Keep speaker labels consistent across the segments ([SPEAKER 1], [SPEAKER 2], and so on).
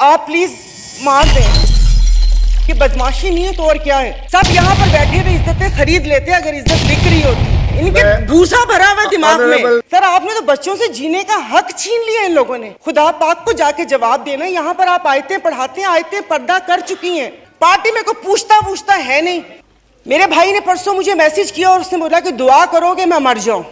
[SPEAKER 1] आप प्लीज मार दें कि बदमाशी नहीं है तो और क्या है। सब यहाँ पर बैठे हुए इज्जतें खरीद लेते अगर इज्जत बिक रही होती। इनके भूसा भरा हुआ दिमाग में। सर आपने तो बच्चों से जीने का हक छीन लिया इन लोगों ने। खुदा पाक को जाके जवाब देना। यहाँ पर आप आयतें पढ़ाते हैं, आयतें पर्दा कर चुकी हैं। पार्टी में कोई पूछता है नहीं। मेरे भाई ने परसों मुझे मैसेज किया और उसने बोला कि दुआ करोगे मैं मर जाऊं।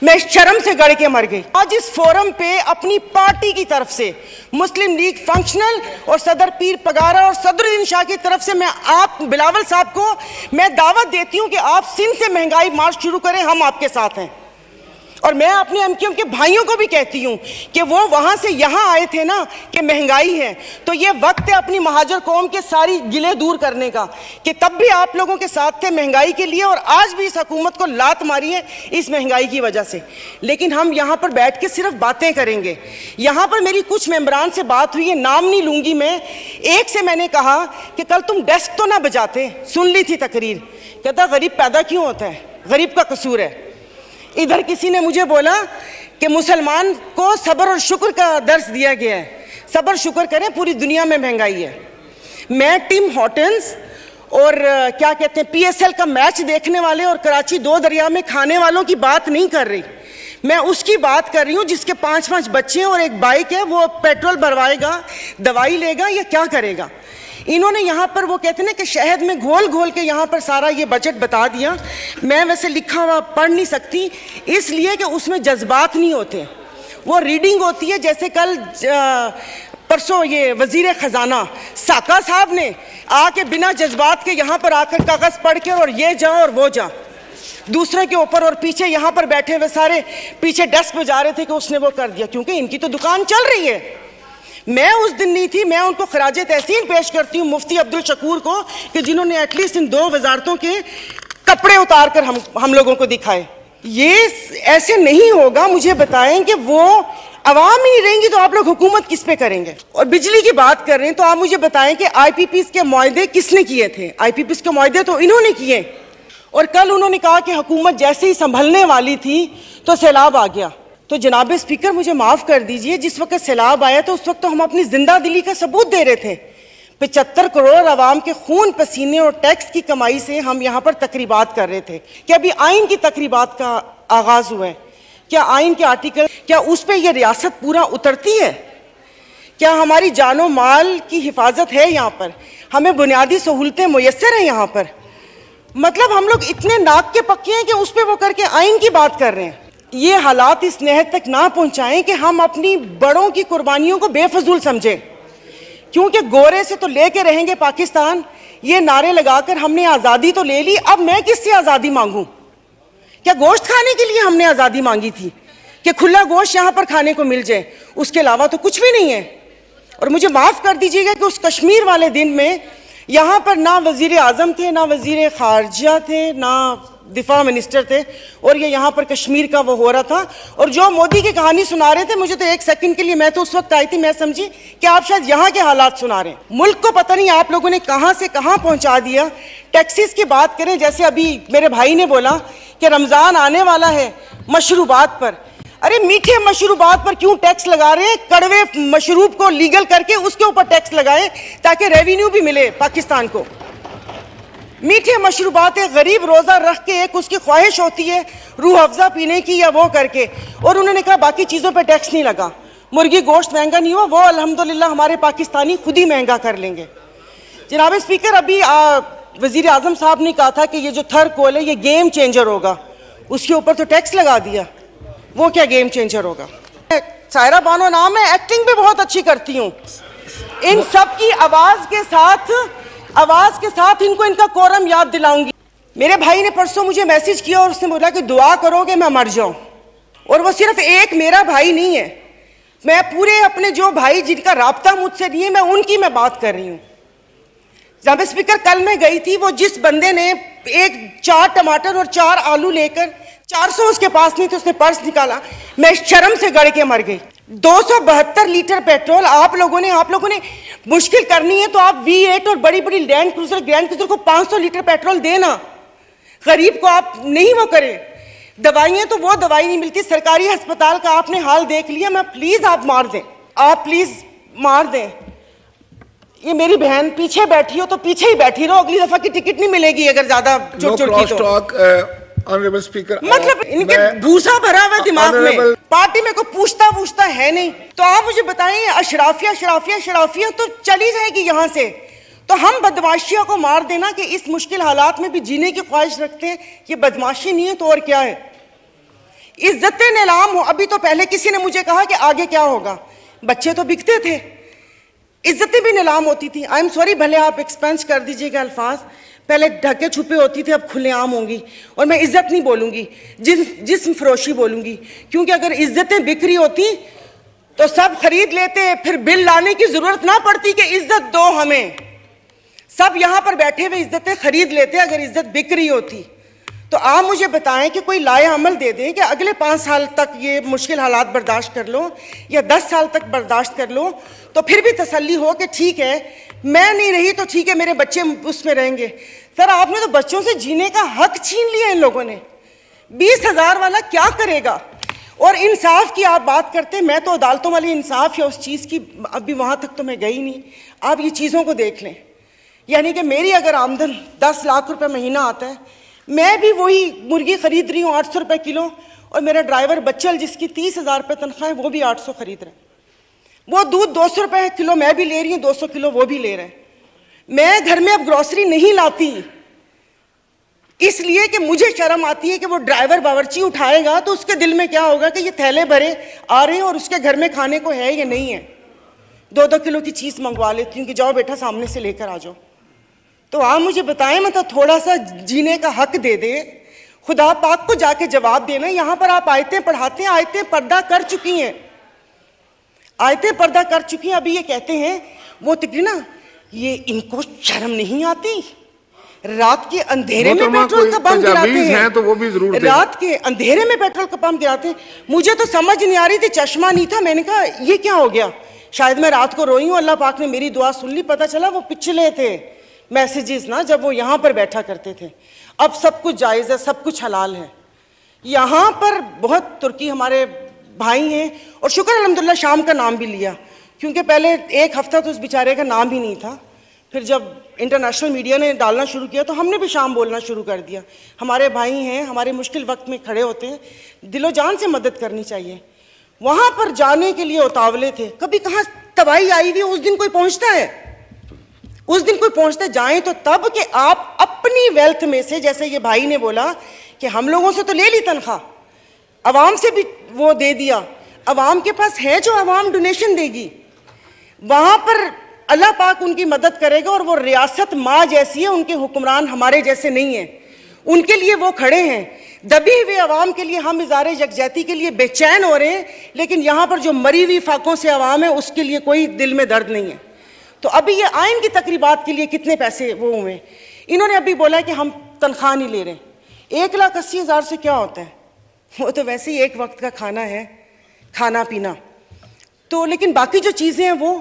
[SPEAKER 1] मैं शर्म से गड़ के मर गई। आज इस फोरम पे अपनी पार्टी की तरफ से मुस्लिम लीग फंक्शनल और सदर पीर पगारा और सदरुद्दीन शाह की तरफ से मैं आप बिलावल साहब को मैं दावत देती हूं कि आप सिंध से महंगाई मार्च शुरू करें, हम आपके साथ हैं। और मैं अपने एमक्यूएम के भाइयों को भी कहती हूं कि वो वहां से यहां आए थे ना कि महंगाई है, तो ये वक्त है अपनी महाजर कौम के सारी गिले दूर करने का कि तब भी आप लोगों के साथ थे महंगाई के लिए और आज भी इस हुकूमत को लात मारी है इस महंगाई की वजह से। लेकिन हम यहां पर बैठ के सिर्फ बातें करेंगे। यहां पर मेरी कुछ मेंबरान से बात हुई है, नाम नहीं लूंगी मैं। एक से मैंने कहा कि कल तुम डेस्क तो ना बजाते, सुन ली थी तकरीर। कहता गरीब पैदा क्यों होता है, गरीब का कसूर है। इधर किसी ने मुझे बोला कि मुसलमान को सब्र और शुक्र का दर्स दिया गया है, सब्र शुक्र करें, पूरी दुनिया में महंगाई है। मैं टिम हॉर्टन्स और क्या कहते हैं PSL का मैच देखने वाले और कराची 2 दरिया में खाने वालों की बात नहीं कर रही। मैं उसकी बात कर रही हूँ जिसके 5-5 बच्चे हैं और एक बाइक है। वो पेट्रोल भरवाएगा, दवाई लेगा या क्या करेगा। इन्होंने यहाँ पर वो कहते हैं ना कि शहद में घोल घोल के यहाँ पर सारा ये बजट बता दिया। मैं वैसे लिखा हुआ पढ़ नहीं सकती इसलिए कि उसमें जज्बात नहीं होते, वो रीडिंग होती है। जैसे कल परसों ये वजीर खजाना साका साहब ने आके बिना जज्बात के यहाँ पर आकर कागज पढ़ के और ये जा और वो जा दूसरे के ऊपर, और पीछे यहाँ पर बैठे हुए सारे पीछे डेस्क बजा रहे थे कि उसने वो कर दिया, क्योंकि इनकी तो दुकान चल रही है। मैं उस दिन नहीं थी। मैं उनको खराजे तहसीन पेश करती हूँ मुफ्ती अब्दुल शकूर को कि जिन्होंने एटलीस्ट इन 2 वजारतों के कपड़े उतार कर हम लोगों को दिखाए। ये ऐसे नहीं होगा। मुझे बताएं कि वो अवाम ही नहीं रहेंगी तो आप लोग हुकूमत किस पे करेंगे। और बिजली की बात कर रहे हैं तो आप मुझे बताएं कि IPPs के मुआहदे किसने किए थे। IPPs के मुआहदे तो इन्होंने किए। और कल उन्होंने कहा कि हुकूमत जैसे ही संभलने वाली थी तो सैलाब आ गया। तो जनाब स्पीकर मुझे माफ कर दीजिए, जिस वक्त सैलाब आया तो उस वक्त तो हम अपनी जिंदा दिली का सबूत दे रहे थे। 75 करोड़ आवाम के खून पसीने और टैक्स की कमाई से हम यहाँ पर तकरीबात कर रहे थे। क्या अभी आइन की तकरीबात का आगाज हुआ है? क्या आइन के आर्टिकल, क्या उस पर यह रियासत पूरा उतरती है? क्या हमारी जानो माल की हिफाजत है? यहाँ पर हमें बुनियादी सहूलतें मुयस्सर हैं यहाँ पर? मतलब हम लोग इतने नाक के पक्के हैं कि उस पर वो करके आइन की बात कर रहे हैं। ये हालात इस नहर तक ना पहुंचाएं कि हम अपनी बड़ों की कुर्बानियों को बेफजूल समझें, क्योंकि गोरे से तो लेके रहेंगे पाकिस्तान, ये नारे लगाकर हमने आज़ादी तो ले ली, अब मैं किससे आज़ादी मांगूं? क्या गोश्त खाने के लिए हमने आज़ादी मांगी थी कि खुला गोश्त यहाँ पर खाने को मिल जाए? उसके अलावा तो कुछ भी नहीं है। और मुझे माफ़ कर दीजिएगा कि उस कश्मीर वाले दिन में यहाँ पर ना वज़ीर आज़म थे, ना वज़ीर ख़ारजा थे, ना दिफा मिनिस्टर थे, और ये यहाँ पर कश्मीर का वो हो रहा था। और जो मोदी की कहानी सुना रहे थे, मुझे तो 1 सेकंड के लिए, मैं तो उस वक्त आई थी, मैं समझी कि आप शायद यहाँ के हालात सुना रहे हैं। मुल्क को पता नहीं आप लोगों ने कहाँ से कहाँ पहुँचा दिया। टैक्सीज की बात करें, जैसे अभी मेरे भाई ने बोला कि रमज़ान आने वाला है मशरूबात पर। अरे मीठे मशरूबात पर क्यों टैक्स लगा रहे हैं? कड़वे मशरूब को लीगल करके उसके ऊपर टैक्स लगाएं ताकि रेवेन्यू भी मिले पाकिस्तान को। मीठे मशरूबात है, गरीब रोज़ा रख के एक उसकी ख्वाहिश होती है रूह अफ़ज़ा पीने की या वो करके, और उन्होंने कहा बाकी चीज़ों पे टैक्स नहीं लगा। मुर्गी गोश्त महंगा नहीं हुआ, वो अल्हम्दुलिल्लाह हमारे पाकिस्तानी खुद ही महंगा कर लेंगे। जनाब स्पीकर, अभी वज़ीर आज़म साहब ने कहा था कि ये जो थर कोल है ये गेम चेंजर होगा, उसके ऊपर तो टैक्स लगा दिया। वो क्या गेम चेंजर होगा? सायरा बानो नाम है, एक्टिंग भी बहुत अच्छी करती हूँ। इन सब की आवाज़ के साथ इनको इनका कोरम याद दिलाऊंगी। मेरे भाई ने परसों मुझे मैसेज किया और उसने बोला कि दुआ करोगे मैं मर जाऊं। और वो सिर्फ एक मेरा भाई नहीं है, मैं पूरे अपने जो भाई जिनका राब्ता मुझसे नहीं है, मैं उनकी मैं बात कर रही हूँ। जनाब स्पीकर, कल मैं गई थी, वो जिस बंदे ने 4 टमाटर और 4 आलू लेकर 400 उसके पास नहीं थे, उसने पर्स निकाला, मैं शर्म से गड़ के मर गई। 272 लीटर पेट्रोल आप लोगों ने मुश्किल करनी है तो आप V8 और बड़ी बड़ी ग्रैंड क्रूजर को 500 लीटर पेट्रोल देना। गरीब को आप नहीं वो करें। दवाइयाँ तो वो दवाई नहीं मिलती। सरकारी अस्पताल का आपने हाल देख लिया। मैं प्लीज आप मार दें, आप प्लीज मार दें। ये मेरी बहन पीछे बैठी हो तो पीछे ही बैठी रहो, अगली दफा की टिकट नहीं मिलेगी अगर ज्यादा चुड़चुड़ की तो।
[SPEAKER 2] ऑनरेबल स्पीकर,
[SPEAKER 1] मतलब इनके भूसा भरा हुआ दिमाग में, पार्टी में कोई पूछता है नहीं। तो आप मुझे बताइए, अशराफिया तो चली जाएगी यहाँ से, तो हम बदमाशियों को मार देना कि इस मुश्किल हालात में भी जीने की ख्वाहिश रखते हैं, ये बदमाशी नहीं है तो और क्या है? इज्जतें नीलाम हो। अभी तो पहले किसी ने मुझे कहा कि आगे क्या होगा, बच्चे तो बिकते थे, इज्जतें भी नीलाम होती थी। आई एम सॉरी, भले आप एक्सपेंस कर दीजिएगा अल्फाज, पहले ढके छुपे होती थी, अब खुलेआम होंगी। और मैं इज्जत नहीं बोलूंगी, जिस्म फरोशी बोलूंगी, क्योंकि अगर इज्जतें बिक रही होती तो सब खरीद लेते, फिर बिल लाने की जरूरत ना पड़ती कि इज्जत दो हमें। सब यहां पर बैठे हुए इज्जतें खरीद लेते अगर इज्जत बिक रही होती। तो आप मुझे बताएं कि कोई लाए अमल दे दें कि अगले 5 साल तक ये मुश्किल हालात बर्दाश्त कर लो या 10 साल तक बर्दाश्त कर लो, तो फिर भी तसल्ली हो कि ठीक है मैं नहीं रही तो ठीक है मेरे बच्चे उसमें रहेंगे। सर आपने तो बच्चों से जीने का हक छीन लिया इन लोगों ने। 20,000 वाला क्या करेगा? और इंसाफ की आप बात करते, मैं तो अदालतों वाली इंसाफ या उस चीज़ की अभी वहाँ तक तो मैं गई नहीं। आप ये चीज़ों को देख लें, यानी कि मेरी अगर आमदन 10 लाख रुपए महीना आता है, मैं भी वही मुर्गी खरीद रही हूँ 800 रुपये किलो, और मेरा ड्राइवर बच्चल जिसकी 30,000 रुपये तनख्वाह है वो भी 800 खरीद रहे हैं। वो दूध 200 रुपये किलो मैं भी ले रही हूँ, 200 किलो वो भी ले रहे हैं। मैं घर में अब ग्रोसरी नहीं लाती इसलिए कि मुझे शर्म आती है कि वो ड्राइवर बावर्ची उठाएगा तो उसके दिल में क्या होगा कि ये थैले भरे आ रहे हैं और उसके घर में खाने को है या नहीं है। 2-2 किलो की चीज़ मंगवा लेती हूँ कि जाओ बेटा सामने से लेकर आ जाओ। तो आप मुझे बताएं, मतलब थोड़ा सा जीने का हक दे दे, खुदा पाक को जाके जवाब देना। यहाँ पर आप आयतें पढ़ाते हैं, आयतें पर्दा कर चुकी हैं, आयतें पर्दा कर चुकी हैं। अभी ये कहते हैं वो तकरीर ना, ये इनको शर्म नहीं आती, रात के अंधेरे में पेट्रोल का पंप गिराते हैं, तो वो भी जरूर रात के अंधेरे में पेट्रोल का पंप गिराते हैं। मुझे तो समझ नहीं आ रही थी, चश्मा नहीं था, मैंने कहा ये क्या हो गया, शायद मैं रात को रोई हूँ, अल्लाह पाक ने मेरी दुआ सुन ली। पता चला वो पिछले थे मैसेजेस ना, जब वो यहाँ पर बैठा करते थे। अब सब कुछ जायज़ है, सब कुछ हलाल है। यहाँ पर बहुत तुर्की हमारे भाई हैं, और शुक्र अल्हम्दुलिल्लाह शाम का नाम भी लिया, क्योंकि पहले 1 हफ्ता तो उस बेचारे का नाम ही नहीं था। फिर जब इंटरनेशनल मीडिया ने डालना शुरू किया तो हमने भी शाम बोलना शुरू कर दिया। हमारे भाई हैं, हमारे मुश्किल वक्त में खड़े होते हैं, दिलो जान से मदद करनी चाहिए। वहाँ पर जाने के लिए उतावले थे, कभी कहाँ तबाही आई हुई, उस दिन कोई पहुँचता है, उस दिन कोई पहुँचते जाएं तो तब कि आप अपनी वेल्थ में से, जैसे ये भाई ने बोला कि हम लोगों से तो ले ली तनख्वाह, अवाम से भी वो दे दिया, अवाम के पास है जो अवाम डोनेशन देगी, वहाँ पर अल्लाह पाक उनकी मदद करेगा। और वो रियासत माँ जैसी है, उनके हुक्मरान हमारे जैसे नहीं हैं, उनके लिए वो खड़े हैं। दबी हुए अवाम के लिए हम इज़ारे यकजहती के लिए बेचैन हो रहे हैं, लेकिन यहाँ पर जो मरी हुई फाकों से अवाम है उसके लिए कोई दिल में दर्द नहीं है। तो अभी ये आइन की तकरीबात के लिए कितने पैसे वो हुए, इन्होंने अभी बोला कि हम तनख्वाह नहीं ले रहे। 1,80,000 से क्या होता है, वो तो वैसे ही एक वक्त का खाना है, खाना पीना तो। लेकिन बाकी जो चीज़ें हैं वो,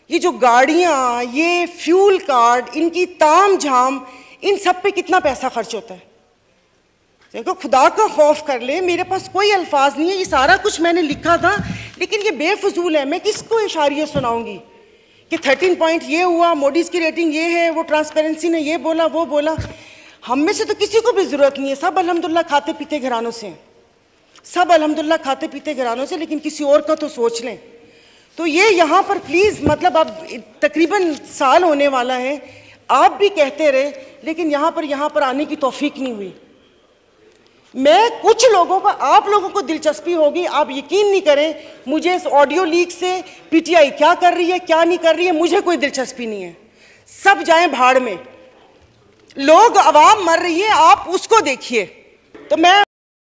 [SPEAKER 1] ये जो गाड़ियाँ, ये फ्यूल कार्ड, इनकी ताम झाम, इन सब पे कितना पैसा खर्च होता है। देखो खुदा का खौफ कर ले, मेरे पास कोई अल्फाज नहीं है, ये सारा कुछ मैंने लिखा था लेकिन ये बेफजूल है। मैं किसको इशारिया सुनाऊंगी कि 13 पॉइंट ये हुआ, मोडीज की रेटिंग ये है, वो ट्रांसपेरेंसी ने ये बोला वो बोला। हम में से तो किसी को भी ज़रूरत नहीं है, सब अल्हम्दुलिल्लाह खाते पीते घरानों से हैं, सब अल्हम्दुलिल्लाह खाते पीते घरानों से, लेकिन किसी और का तो सोच लें। तो ये यहाँ पर प्लीज़, मतलब अब तकरीबन साल होने वाला है, आप भी कहते रहे, लेकिन यहाँ पर आने की तौफीक नहीं हुई। मैं कुछ लोगों का, आप लोगों को दिलचस्पी होगी, आप यकीन नहीं करें, मुझे इस ऑडियो लीक से पीटीआई क्या कर रही है क्या नहीं कर रही है मुझे कोई दिलचस्पी नहीं है। सब जाएं भाड़ में, लोग, अवाम मर रही है, आप उसको देखिए। तो मैं